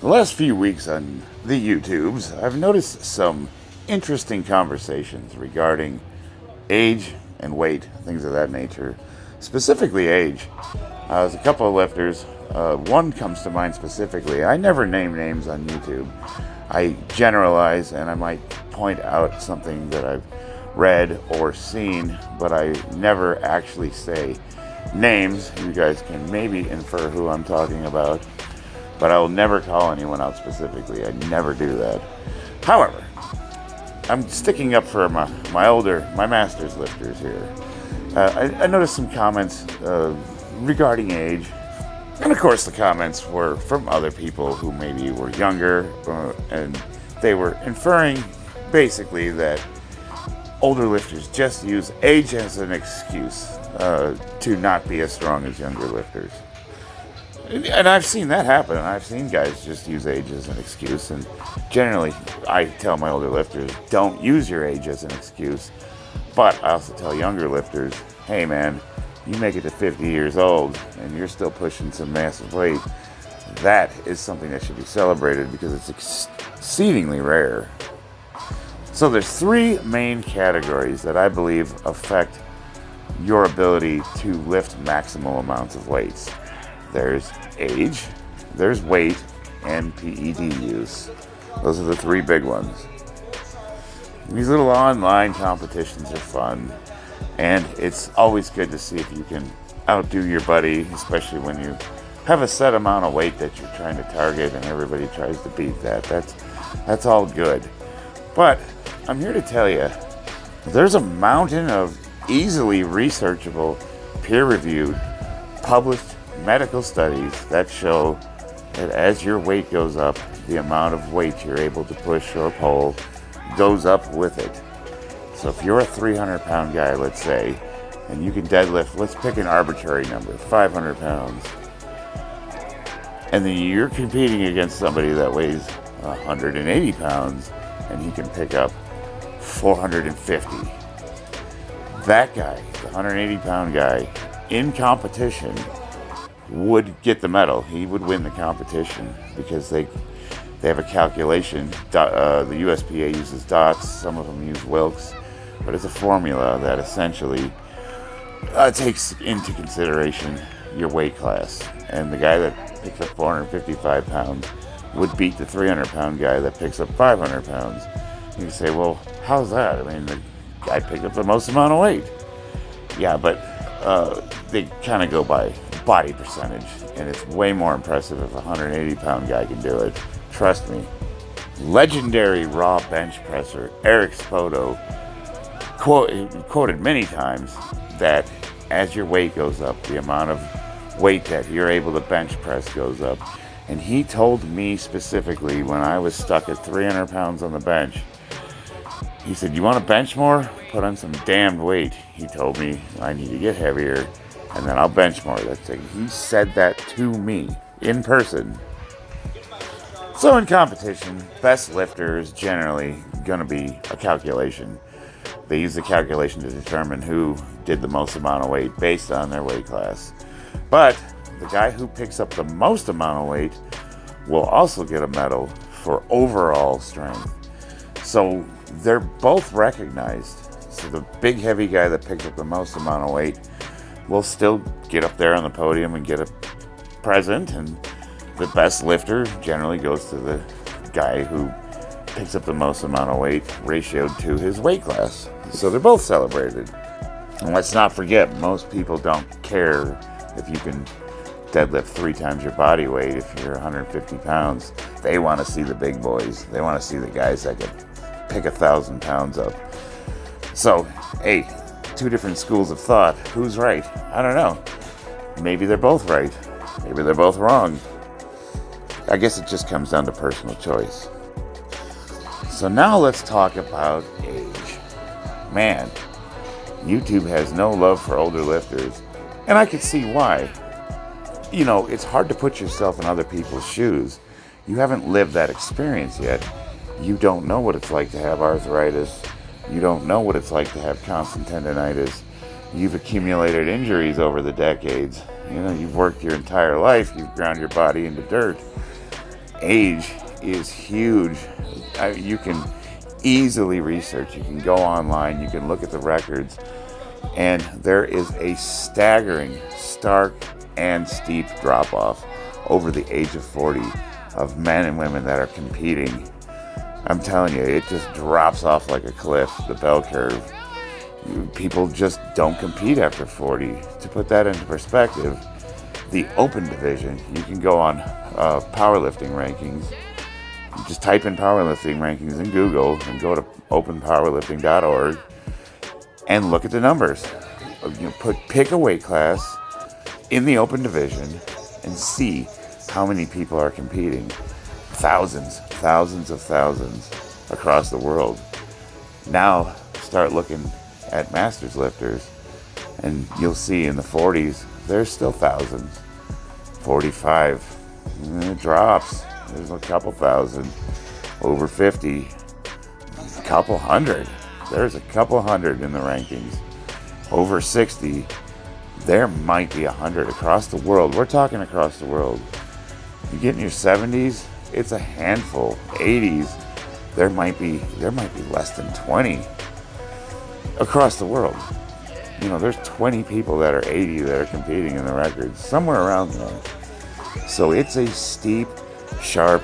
The last few weeks on the YouTubes, I've noticed some interesting conversations regarding age and weight, things of that nature. Specifically age. There's a couple of lifters. One comes to mind specifically. I never name names on YouTube. I generalize and I might point out something that I've read or seen, but I never actually say names. You guys can maybe infer who I'm talking about, but I will never call anyone out specifically. I never do that. However, I'm sticking up for my masters lifters here. I noticed some comments regarding age, and of course the comments were from other people who maybe were younger, and they were inferring basically that older lifters just use age as an excuse to not be as strong as younger lifters. And I've seen that happen. I've seen guys just use age as an excuse. And generally, I tell my older lifters, don't use your age as an excuse. But I also tell younger lifters, hey man, you make it to 50 years old and you're still pushing some massive weight. That is something that should be celebrated because it's exceedingly rare. So there's three main categories that I believe affect your ability to lift maximal amounts of weights. There's age, there's weight, and PED use. Those are the three big ones. These little online competitions are fun, and it's always good to see if you can outdo your buddy, especially when you have a set amount of weight that you're trying to target and everybody tries to beat that. That's all good. But I'm here to tell you, there's a mountain of easily researchable, peer-reviewed, published medical studies that show that as your weight goes up, the amount of weight you're able to push or pull goes up with it. So if you're a 300-pound guy, let's say, and you can deadlift, let's pick an arbitrary number, 500 pounds, and then you're competing against somebody that weighs 180 pounds, and he can pick up 450. That guy, the 180-pound guy, in competition, would get the medal. He would win the competition because they have a calculation. The USPA uses dots. Some of them use Wilks, but it's a formula that essentially takes into consideration your weight class. And the guy that picks up 455 pounds would beat the 300-pound guy that picks up 500 pounds. You say, well, how's that? I mean, the guy picked up the most amount of weight. Yeah, but they kind of go by body percentage, and it's way more impressive if a 180-pound guy can do it. Trust me. Legendary raw bench presser Eric Spoto quoted many times that as your weight goes up, the amount of weight that you're able to bench press goes up. And he told me specifically when I was stuck at 300 pounds on the bench, he said, you want to bench more? Put on some damned weight. He told me I need to get heavier, and then I'll bench more. He said that to me in person. So in competition, best lifter is generally going to be a calculation. They use the calculation to determine who did the most amount of weight based on their weight class. But the guy who picks up the most amount of weight will also get a medal for overall strength. So they're both recognized. So the big heavy guy that picks up the most amount of weight will still get up there on the podium and get a present, and the best lifter generally goes to the guy who picks up the most amount of weight ratioed to his weight class. So they're both celebrated. And let's not forget, most people don't care if you can deadlift 3 times your body weight if you're 150 pounds. They want to see the big boys. They want to see the guys that can pick 1,000 pounds up. So, hey, two different schools of thought. Who's right? I don't know. Maybe they're both right. Maybe they're both wrong. I guess it just comes down to personal choice. So now let's talk about age. Man, YouTube has no love for older lifters, and I can see why. You know, it's hard to put yourself in other people's shoes. You haven't lived that experience yet. You don't know what it's like to have arthritis. You don't know what it's like to have constant tendonitis. You've accumulated injuries over the decades. You know, you've worked your entire life. You've ground your body into dirt. age is huge. You can easily research. You can go online. You can look at the records. And there is a staggering, stark, and steep drop-off over the age of 40 of men and women that are competing. I'm telling you, it just drops off like a cliff, the bell curve. People just don't compete after 40. To put that into perspective, the open division, you can go on powerlifting rankings. You just type in powerlifting rankings in Google and go to openpowerlifting.org and look at the numbers. Pick a weight class in the open division and see how many people are competing. Thousands of thousands across the world. Now start looking at masters lifters and you'll see in the 40s there's still thousands. 45, it drops. There's a couple thousand. Over 50, a couple hundred. There's a couple hundred in the rankings. Over 60, there might be 100 across the world. We're talking across the world. You get in your 70s, it's a handful. 80s, there might be less than 20 across the world. There's 20 people that are 80 that are competing in the records, somewhere around there. So it's a steep, sharp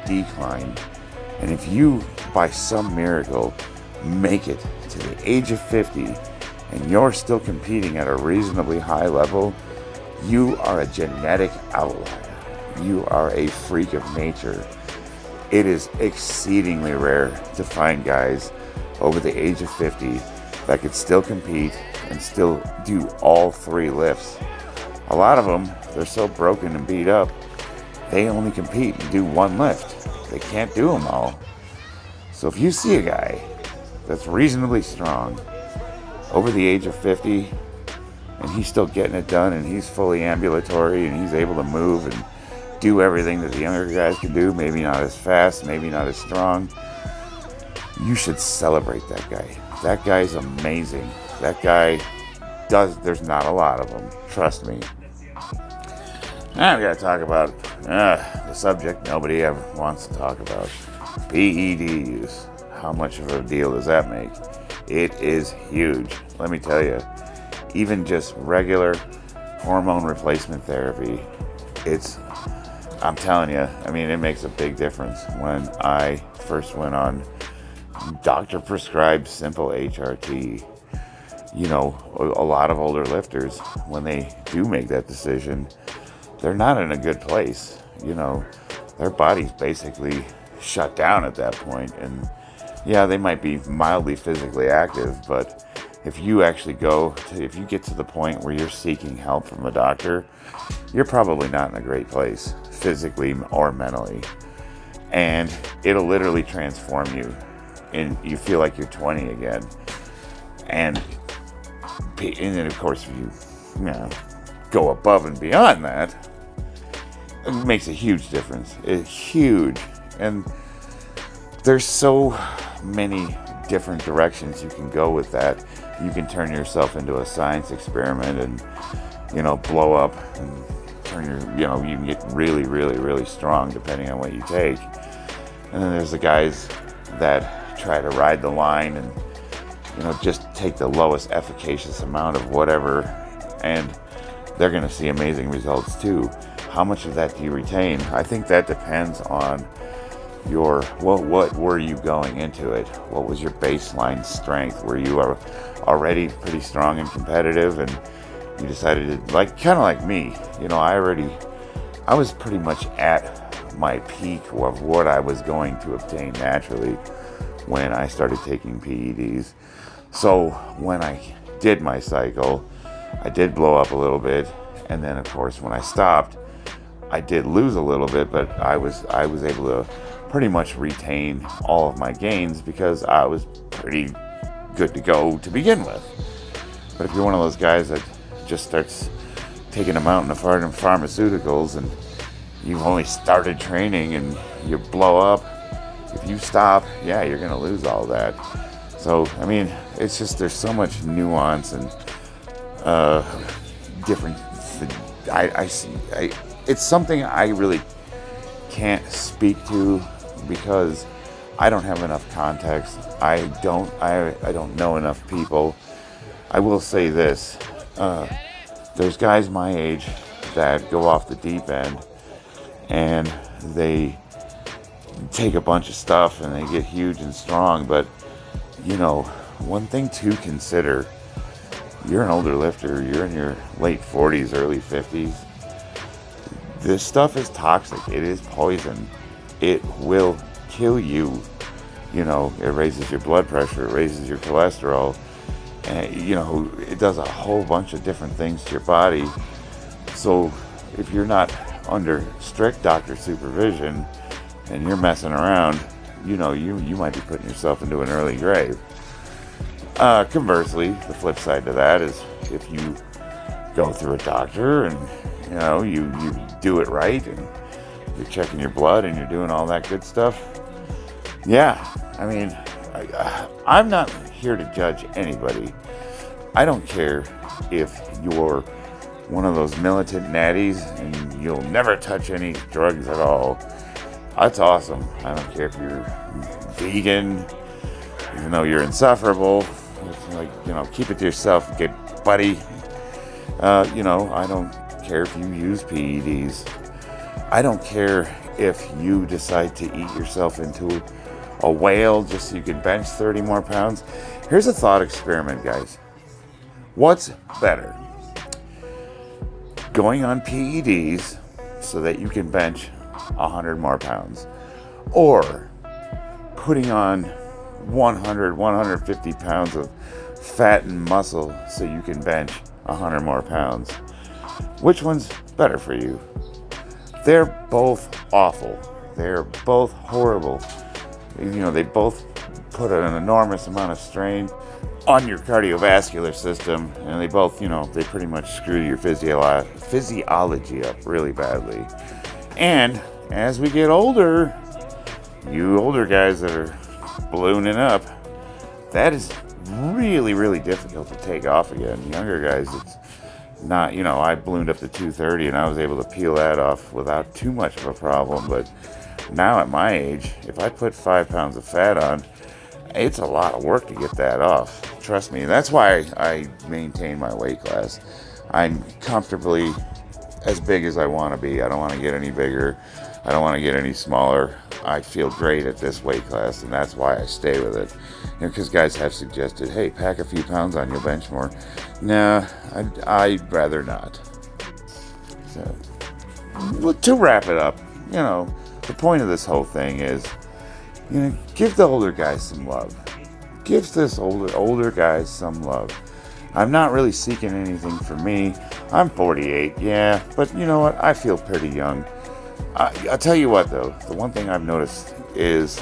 decline. And if you, by some miracle, make it to the age of 50 and you're still competing at a reasonably high level, you are a genetic outlier. You are a freak of nature. It is exceedingly rare to find guys over the age of 50 that could still compete and still do all 3 lifts. A lot of them, they're so broken and beat up, they only compete and do 1 lift. They can't do them all. So if you see a guy that's reasonably strong over the age of 50 and he's still getting it done and he's fully ambulatory and he's able to move and do everything that the younger guys can do, maybe not as fast, maybe not as strong, you should celebrate that guy. That guy's amazing. That guy there's not a lot of them, trust me. Now we gotta talk about the subject nobody ever wants to talk about. PED use. How much of a deal does that make? It is huge. Let me tell you, even just regular hormone replacement therapy, I'm telling you, it makes a big difference. When I first went on doctor prescribed simple HRT, a lot of older lifters, when they do make that decision, they're not in a good place. Their body's basically shut down at that point. And yeah, they might be mildly physically active, but if you get to the point where you're seeking help from a doctor, you're probably not in a great place, physically or mentally. And it'll literally transform you, and you feel like you're 20 again. And then, of course, if you go above and beyond that, it makes a huge difference. It's huge. And there's so many different directions you can go with that. You can turn yourself into a science experiment and, blow up and turn you can get really, really, really strong depending on what you take. And then there's the guys that try to ride the line and, just take the lowest efficacious amount of whatever, and they're going to see amazing results too. How much of that do you retain? I think that depends on what were you going into it? What was your baseline strength? Were you already pretty strong and competitive, and you decided to, kind of like me, I was pretty much at my peak of what I was going to obtain naturally when I started taking PEDs. So when I did my cycle, I did blow up a little bit, and then of course when I stopped, I did lose a little bit, but I was able to pretty much retain all of my gains because I was pretty good to go to begin with. But if you're one of those guys that just starts taking a mountain of pharmaceuticals and you've only started training and you blow up, if you stop, you're going to lose all that. So, it's just, there's so much nuance and different. It's something I really can't speak to because I don't have enough context. I don't know enough people. I will say this. There's guys my age that go off the deep end and they take a bunch of stuff and they get huge and strong. But, one thing to consider, you're an older lifter, you're in your late 40s, early 50s. This stuff is toxic. It is poison. It will kill you. It raises your blood pressure, it raises your cholesterol, and, it does a whole bunch of different things to your body. So if you're not under strict doctor supervision and you're messing around, you might be putting yourself into an early grave. Conversely, the flip side to that is if you go through a doctor and, you do it right and you're checking your blood and you're doing all that good stuff. Yeah, I'm not here to judge anybody. I don't care if you're one of those militant natties and you'll never touch any drugs at all. That's awesome. I don't care if you're vegan, even though you're insufferable. Keep it to yourself, good buddy. I don't care if you use PEDs. I don't care if you decide to eat yourself into a whale just so you can bench 30 more pounds. Here's a thought experiment, guys. What's better? Going on PEDs so that you can bench 100 more pounds, or putting on 100, 150 pounds of fat and muscle so you can bench 100 more pounds. Which one's better for you? They're both awful. They're both horrible. They both put an enormous amount of strain on your cardiovascular system, and they both, they pretty much screw your physiology up really badly. And as we get older, you older guys that are ballooning up, that is really, really difficult to take off again. Younger guys, it's not, I ballooned up to 230 and I was able to peel that off without too much of a problem. But now at my age, if I put 5 pounds of fat on, it's a lot of work to get that off. Trust me. That's why I maintain my weight class. I'm comfortably as big as I want to be. I don't want to get any bigger. I don't want to get any smaller. I feel great at this weight class, and that's why I stay with it. Because guys have suggested, hey, pack a few pounds on, you'll bench more. Nah, I'd rather not. So, well, to wrap it up, the point of this whole thing is, give the older guys some love. Give this older guys some love. I'm not really seeking anything for me. I'm 48, yeah, but you know what? I feel pretty young. I'll tell you what, though. The one thing I've noticed is,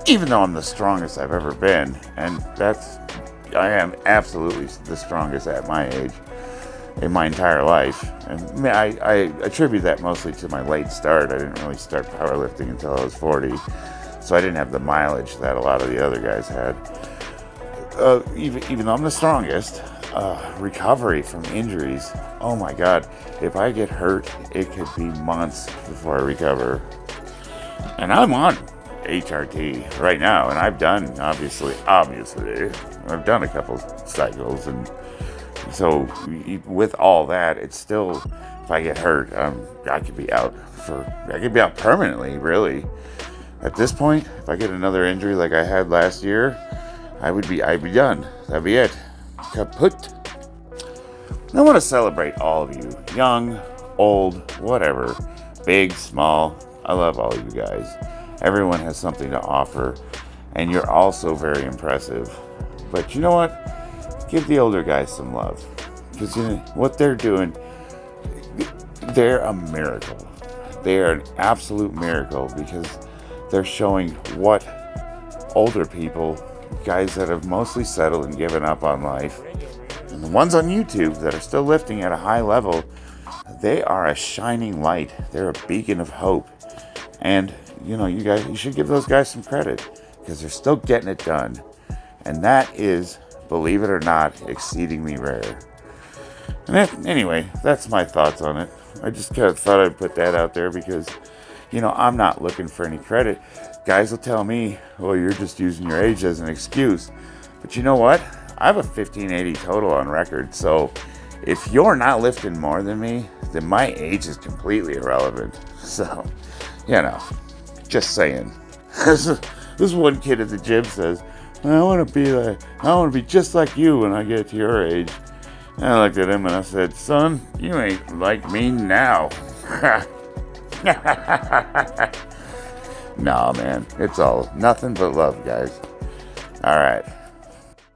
even though I'm the strongest I've ever been, and I am absolutely the strongest at my age in my entire life. And I attribute that mostly to my late start. I didn't really start powerlifting until I was 40, so I didn't have the mileage that a lot of the other guys had. Even though I'm the strongest, recovery from injuries, oh my God, if I get hurt, it could be months before I recover. And I'm on HRT right now, and I've done, obviously, I've done a couple cycles, and so with all that, it's still, if I get hurt, I could be out permanently, really. At this point, if I get another injury like I had last year, I'd be done. That'd be it. Kaput. I want to celebrate all of you, young, old, whatever, big, small. I love all you guys. Everyone has something to offer, and you're also very impressive. But you know what? Give the older guys some love, because what they're doing, they're a miracle. They are an absolute miracle, because they're showing what older people, guys that have mostly settled and given up on life, and the ones on YouTube that are still lifting at a high level, they are a shining light. They're a beacon of hope. And, you should give those guys some credit, because they're still getting it done. And that is, believe it or not, exceedingly rare. And anyway, that's my thoughts on it. I just kind of thought I'd put that out there because, I'm not looking for any credit. Guys will tell me, well, you're just using your age as an excuse. But you know what? I have a 1580 total on record. So if you're not lifting more than me, then my age is completely irrelevant. So, just saying. This one kid at the gym says, I want to be just like you when I get to your age. And I looked at him and I said, son, you ain't like me now. No, man, it's all nothing but love, guys. All right.